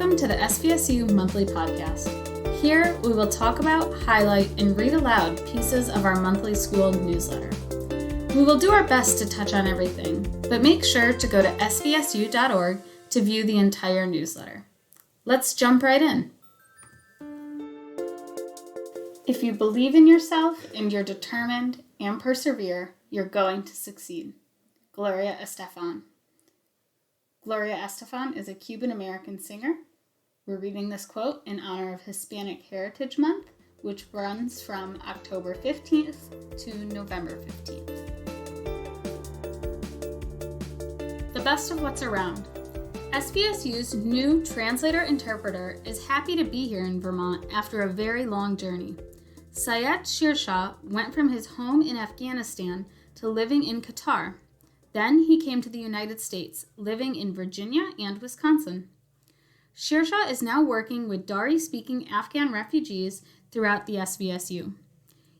Welcome to the SVSU Monthly Podcast. Here, we will talk about, highlight, and read aloud pieces of our monthly school newsletter. We will do our best to touch on everything, but make sure to go to svsu.org to view the entire newsletter. Let's jump right in. If you believe in yourself and you're determined and persevere, you're going to succeed. Gloria Estefan. Gloria Estefan is a Cuban-American singer. We're reading this quote in honor of Hispanic Heritage Month, which runs from October 15th to November 15th. The best of what's around. SVSU's new translator-interpreter is happy to be here in Vermont after a very long journey. Syed Shirshaw went from his home in Afghanistan to living in Qatar. Then he came to the United States, living in Virginia and Wisconsin. Shirshaw is now working with Dari-speaking Afghan refugees throughout the SVSU.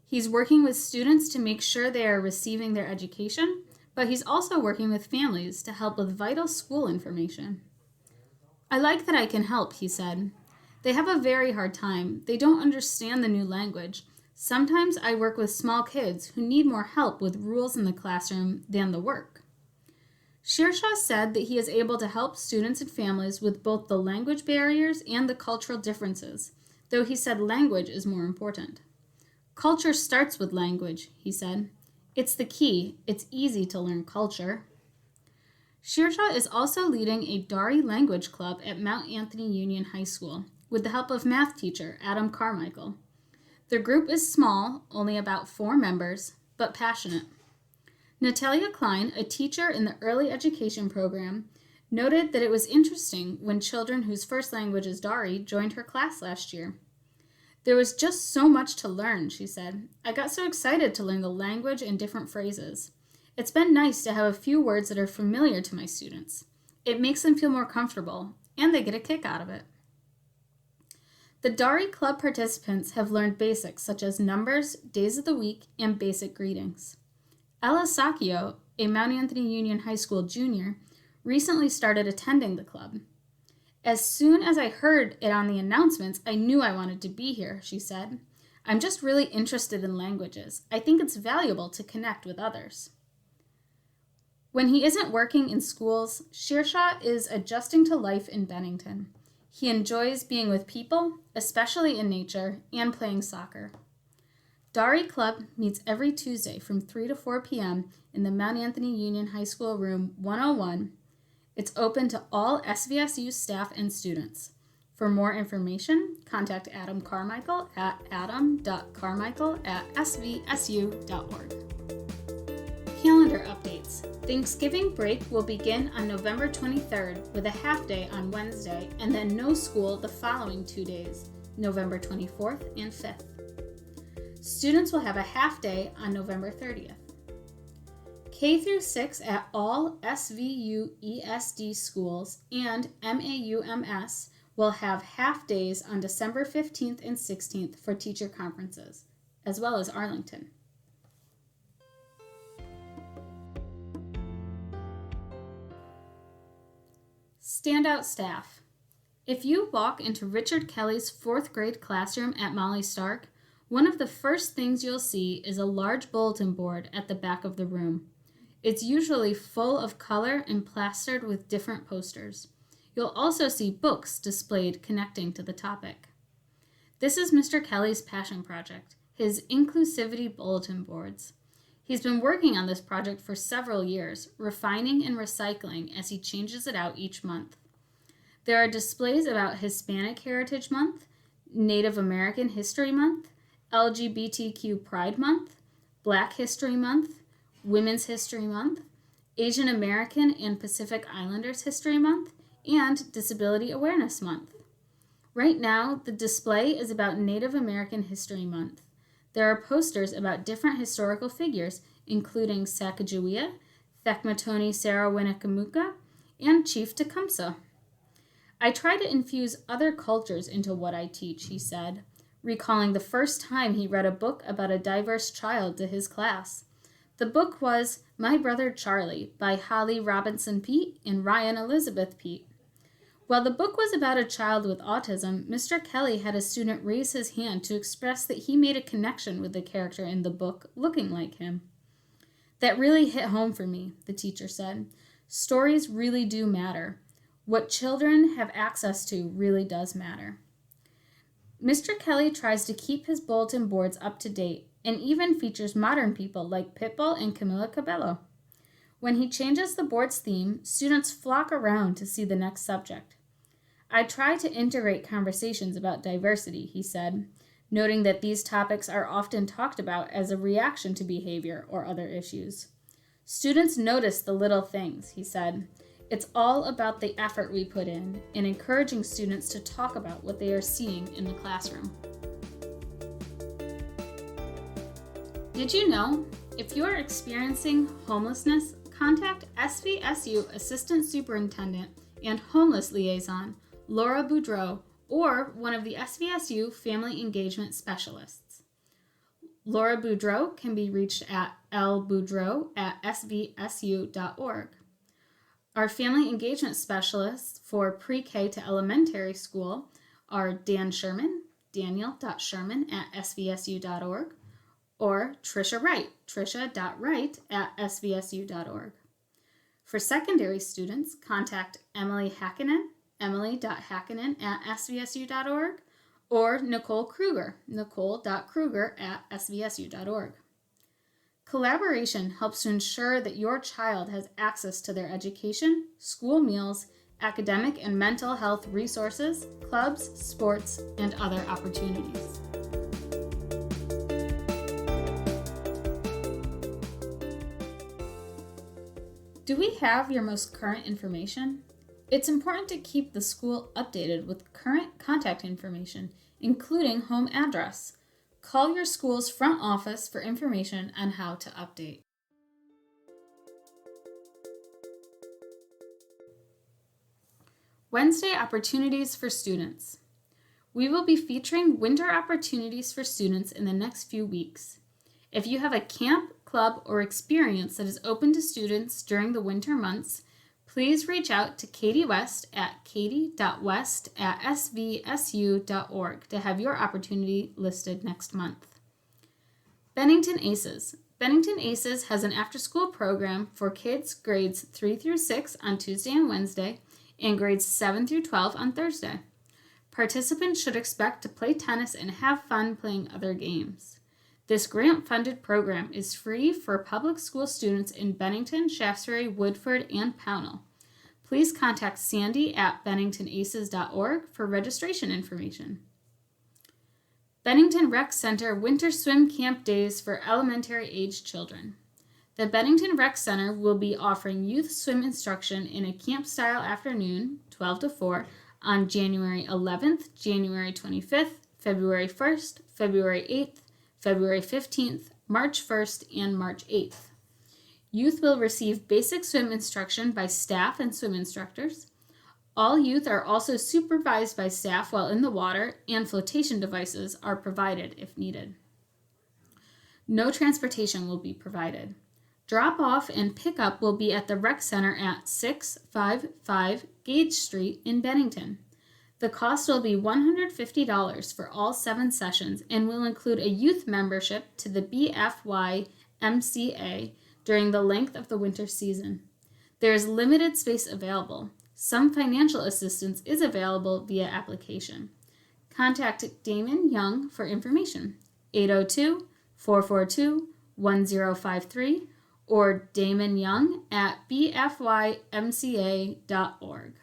He's working with students to make sure they are receiving their education, but he's also working with families to help with vital school information. "I like that I can help," he said. "They have a very hard time. They don't understand the new language. Sometimes I work with small kids who need more help with rules in the classroom than the work." Shirshaw said that he is able to help students and families with both the language barriers and the cultural differences, though he said language is more important. "Culture starts with language," he said. "It's the key. It's easy to learn culture." Shirshaw is also leading a Dari language club at Mount Anthony Union High School with the help of math teacher Adam Carmichael. The group is small, only about 4 members, but passionate. Natalia Klein, a teacher in the early education program, noted that it was interesting when children whose first language is Dari joined her class last year. "There was just so much to learn," she said. "I got so excited to learn the language and different phrases. It's been nice to have a few words that are familiar to my students. It makes them feel more comfortable, and they get a kick out of it." The Dari Club participants have learned basics such as numbers, days of the week, and basic greetings. Ella Sacchio, a Mount Anthony Union High School junior, recently started attending the club. "As soon as I heard it on the announcements, I knew I wanted to be here," she said. "I'm just really interested in languages. I think it's valuable to connect with others." When he isn't working in schools, Shirshaw is adjusting to life in Bennington. He enjoys being with people, especially in nature, and playing soccer. Dari Club meets every Tuesday from 3 to 4 p.m. in the Mount Anthony Union High School Room 101. It's open to all SVSU staff and students. For more information, contact Adam Carmichael at adam.carmichael@svsu.org. Calendar updates. Thanksgiving break will begin on November 23rd with a half day on Wednesday and then no school the following 2 days, November 24th and 5th. Students will have a half day on November 30th. K through 6 at all SVU ESD schools and MAUMS will have half days on December 15th and 16th for teacher conferences, as well as Arlington. Standout staff. If you walk into Richard Kelly's 4th grade classroom at Molly Stark, one of the first things you'll see is a large bulletin board at the back of the room. It's usually full of color and plastered with different posters. You'll also see books displayed connecting to the topic. This is Mr. Kelly's passion project, his inclusivity bulletin boards. He's been working on this project for several years, refining and recycling as he changes it out each month. There are displays about Hispanic Heritage Month, Native American History Month, LGBTQ Pride Month, Black History Month, Women's History Month, Asian American and Pacific Islanders History Month, and Disability Awareness Month. Right now, the display is about Native American History Month. There are posters about different historical figures, including Sacagawea, Thekmatoni Sarah-Winnekamuka, and Chief Tecumseh. "I try to infuse other cultures into what I teach," he said, recalling the first time he read a book about a diverse child to his class. The book was My Brother Charlie by Holly Robinson Peete and Ryan Elizabeth Peete. While the book was about a child with autism, Mr. Kelly had a student raise his hand to express that he made a connection with the character in the book looking like him. "That really hit home for me," the teacher said. "Stories really do matter. What children have access to really does matter." Mr. Kelly tries to keep his bulletin boards up to date and even features modern people like Pitbull and Camila Cabello. When he changes the board's theme, students flock around to see the next subject. "I try to integrate conversations about diversity," he said, noting that these topics are often talked about as a reaction to behavior or other issues. "Students notice the little things," he said. "It's all about the effort we put in encouraging students to talk about what they are seeing in the classroom." Did you know? If you are experiencing homelessness, contact SVSU Assistant Superintendent and Homeless Liaison, Laura Boudreau, or one of the SVSU Family Engagement Specialists. Laura Boudreau can be reached at lboudreau@svsu.org. Our Family Engagement Specialists for Pre-K to Elementary School are Dan Sherman, daniel.sherman@svsu.org, or Trisha Wright, trisha.wright@svsu.org. For secondary students, contact Emily Hakkinen, emily.hakkinen@svsu.org, or Nicole Kruger, nicole.kruger@svsu.org. Collaboration helps to ensure that your child has access to their education, school meals, academic and mental health resources, clubs, sports, and other opportunities. Do we have your most current information? It's important to keep the school updated with current contact information, including home address. Call your school's front office for information on how to update. Wednesday Opportunities for Students. We will be featuring winter opportunities for students in the next few weeks. If you have a camp, club, or experience that is open to students during the winter months, please reach out to Katie West at katie.west@svsu.org to have your opportunity listed next month. Bennington Aces. Bennington Aces has an after-school program for kids grades 3 through 6 on Tuesday and Wednesday, and grades 7 through 12 on Thursday. Participants should expect to play tennis and have fun playing other games. This grant-funded program is free for public school students in Bennington, Shaftesbury, Woodford, and Pownell. Please contact Sandy at benningtonaces.org for registration information. Bennington Rec Center Winter Swim Camp Days for elementary-age children. The Bennington Rec Center will be offering youth swim instruction in a camp-style afternoon, 12 to 4, on January 11th, January 25th, February 1st, February 8th, February 15th, March 1st, and March 8th. Youth will receive basic swim instruction by staff and swim instructors. All youth are also supervised by staff while in the water, and flotation devices are provided if needed. No transportation will be provided. Drop-off and pickup will be at the Rec Center at 655 Gage Street in Bennington. The cost will be $150 for all 7 sessions and will include a youth membership to the BFYMCA during the length of the winter season. There is limited space available. Some financial assistance is available via application. Contact Damon Young for information, 802-442-1053, or damonyoung@bfymca.org.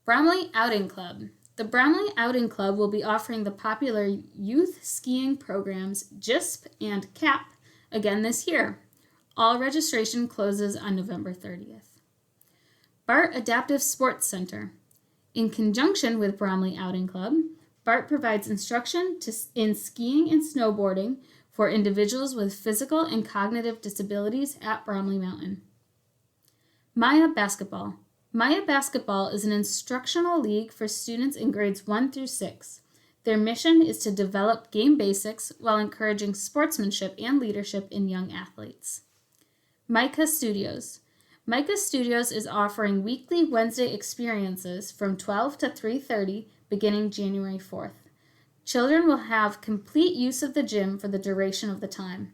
Bromley Outing Club. The Bromley Outing Club will be offering the popular youth skiing programs JISP and CAP again this year. All registration closes on November 30th. BART Adaptive Sports Center. In conjunction with Bromley Outing Club, BART provides instruction in skiing and snowboarding for individuals with physical and cognitive disabilities at Bromley Mountain. Maya Basketball. Maya Basketball is an instructional league for students in grades 1 through 6. Their mission is to develop game basics while encouraging sportsmanship and leadership in young athletes. Micah Studios. Micah Studios is offering weekly Wednesday experiences from 12 to 3:30 beginning January 4th. Children will have complete use of the gym for the duration of the time.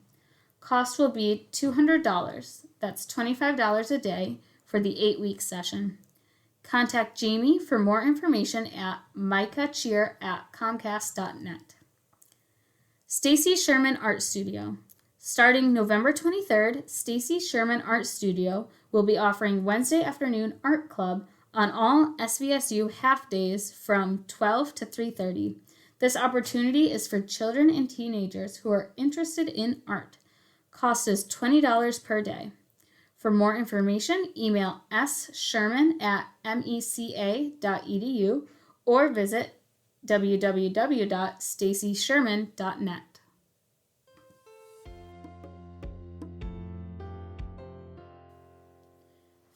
Cost will be $200. That's $25 a day for the 8-week session. Contact Jamie for more information at micahcheer@comcast.net. Stacy Sherman Art Studio. Starting November 23rd, Stacy Sherman Art Studio will be offering Wednesday afternoon art club on all SVSU half days from 12 to 3:30. This opportunity is for children and teenagers who are interested in art. Cost is $20 per day. For more information, email ssherman@meca.edu or visit www.stacysherman.net.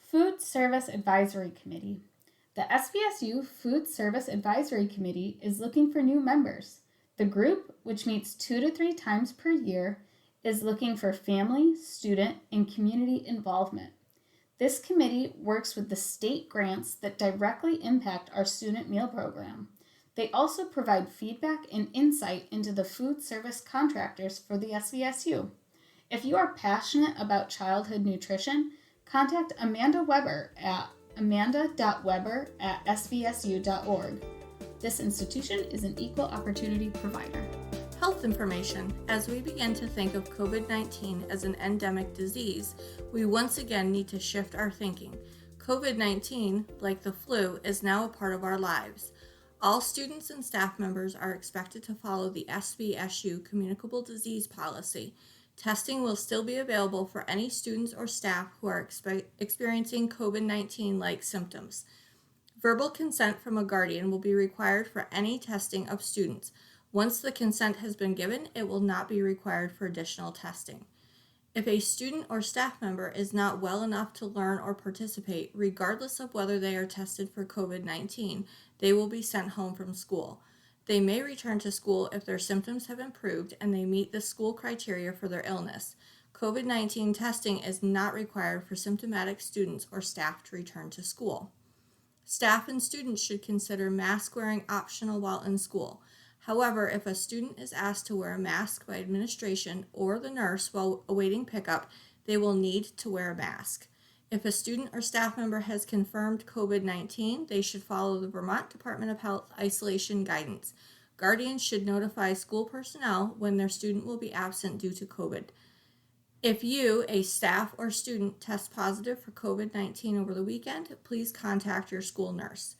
Food Service Advisory Committee. The SVSU Food Service Advisory Committee is looking for new members. The group, which meets 2 to 3 times per year, is looking for family, student, and community involvement. This committee works with the state grants that directly impact our student meal program. They also provide feedback and insight into the food service contractors for the SVSU. If you are passionate about childhood nutrition, contact Amanda Weber at amanda.weber@svsu.org. This institution is an equal opportunity provider. Health information. As we begin to think of COVID-19 as an endemic disease, we once again need to shift our thinking. COVID-19, like the flu, is now a part of our lives. All students and staff members are expected to follow the SVSU Communicable Disease Policy. Testing will still be available for any students or staff who are experiencing COVID-19-like symptoms. Verbal consent from a guardian will be required for any testing of students. Once the consent has been given, it will not be required for additional testing. If a student or staff member is not well enough to learn or participate, regardless of whether they are tested for COVID-19, they will be sent home from school. They may return to school if their symptoms have improved and they meet the school criteria for their illness. COVID-19 testing is not required for symptomatic students or staff to return to school. Staff and students should consider mask wearing optional while in school. However, if a student is asked to wear a mask by administration or the nurse while awaiting pickup, they will need to wear a mask. If a student or staff member has confirmed COVID-19, they should follow the Vermont Department of Health isolation guidance. Guardians should notify school personnel when their student will be absent due to COVID. If you, a staff or student, test positive for COVID-19 over the weekend, please contact your school nurse.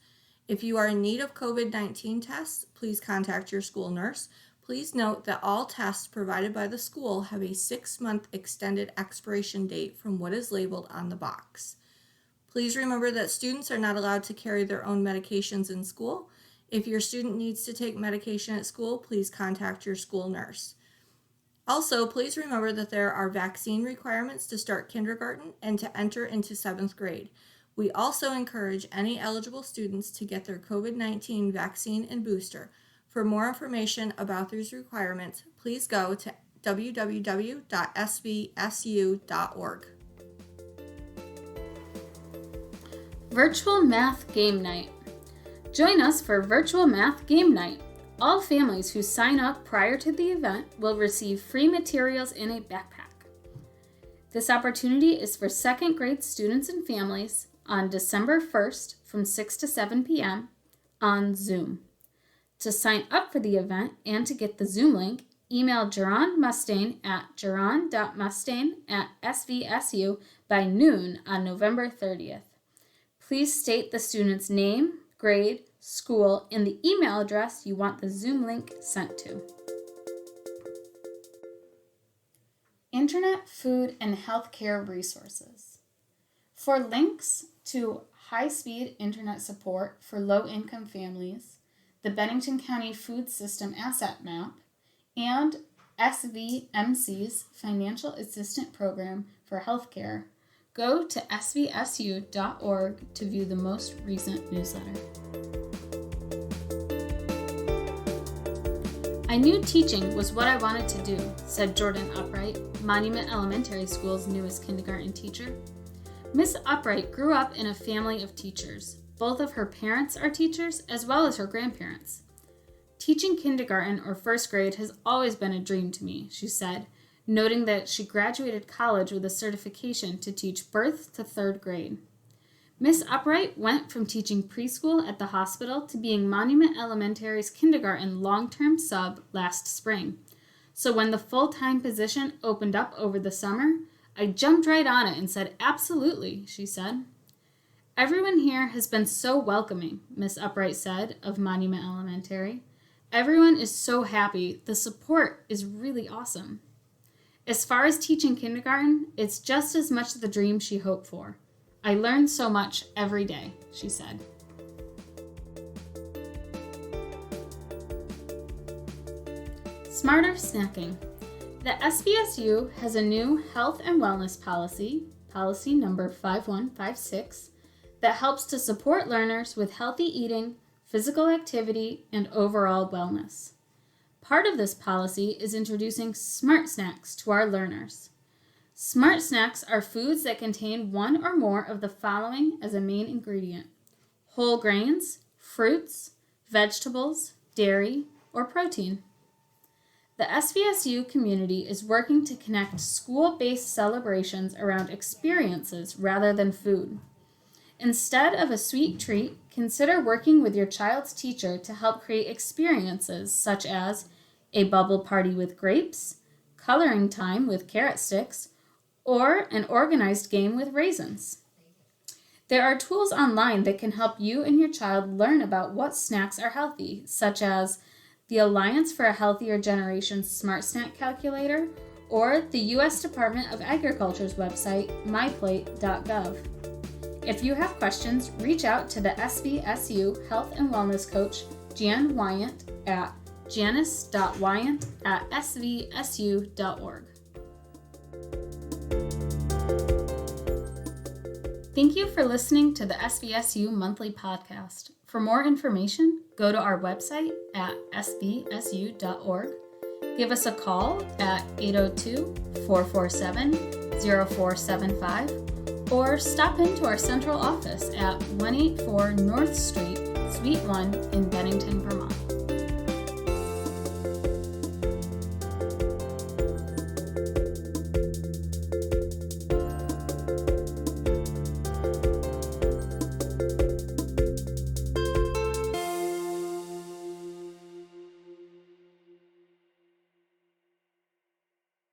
If you are in need of COVID-19 tests, please contact your school nurse. Please note that all tests provided by the school have a 6-month extended expiration date from what is labeled on the box. Please remember that students are not allowed to carry their own medications in school. If your student needs to take medication at school, please contact your school nurse. Also, please remember that there are vaccine requirements to start kindergarten and to enter into 7th grade. We also encourage any eligible students to get their COVID-19 vaccine and booster. For more information about these requirements, please go to www.svsu.org. Virtual Math Game Night. Join us for Virtual Math Game Night. All families who sign up prior to the event will receive free materials in a backpack. This opportunity is for 2nd grade students and families on December 1st from 6 to 7 p.m. on Zoom. To sign up for the event and to get the Zoom link, email Jerron Mustaine at jerron.mustaine@svsu by noon on November 30th. Please state the student's name, grade, school, and the email address you want the Zoom link sent to. Internet, food, and healthcare resources. For links to high-speed internet support for low-income families, the Bennington County Food System Asset Map, and SVMC's Financial Assistant Program for Healthcare, go to svsu.org to view the most recent newsletter. I knew teaching was what I wanted to do, said Jordan Upright, Monument Elementary School's newest kindergarten teacher. Miss Upright grew up in a family of teachers. Both of her parents are teachers, as well as her grandparents. Teaching kindergarten or first grade has always been a dream to me, she said, noting that she graduated college with a certification to teach birth to third grade. Miss Upright went from teaching preschool at the hospital to being Monument Elementary's kindergarten long-term sub last spring. So when the full-time position opened up over the summer, I jumped right on it and said, absolutely, she said. Everyone here has been so welcoming, Miss Upright said of Monument Elementary. Everyone is so happy. The support is really awesome. As far as teaching kindergarten, it's just as much the dream she hoped for. I learn so much every day, she said. Smarter snacking. The SVSU has a new health and wellness policy, policy number 5156, that helps to support learners with healthy eating, physical activity, and overall wellness. Part of this policy is introducing smart snacks to our learners. Smart snacks are foods that contain one or more of the following as a main ingredient: whole grains, fruits, vegetables, dairy, or protein. The SVSU community is working to connect school-based celebrations around experiences rather than food. Instead of a sweet treat, consider working with your child's teacher to help create experiences such as a bubble party with grapes, coloring time with carrot sticks, or an organized game with raisins. There are tools online that can help you and your child learn about what snacks are healthy, such as the Alliance for a Healthier Generation Smart Snack Calculator or the U.S. Department of Agriculture's website, myplate.gov. If you have questions, reach out to the SVSU Health and Wellness Coach, Jan Wyant, at janice.wyant@svsu.org. Thank you for listening to the SVSU Monthly Podcast. For more information, go to our website at svsu.org. Give us a call at 802-447-0475 or stop into our central office at 184 North Street, Suite 1 in Bennington, Vermont.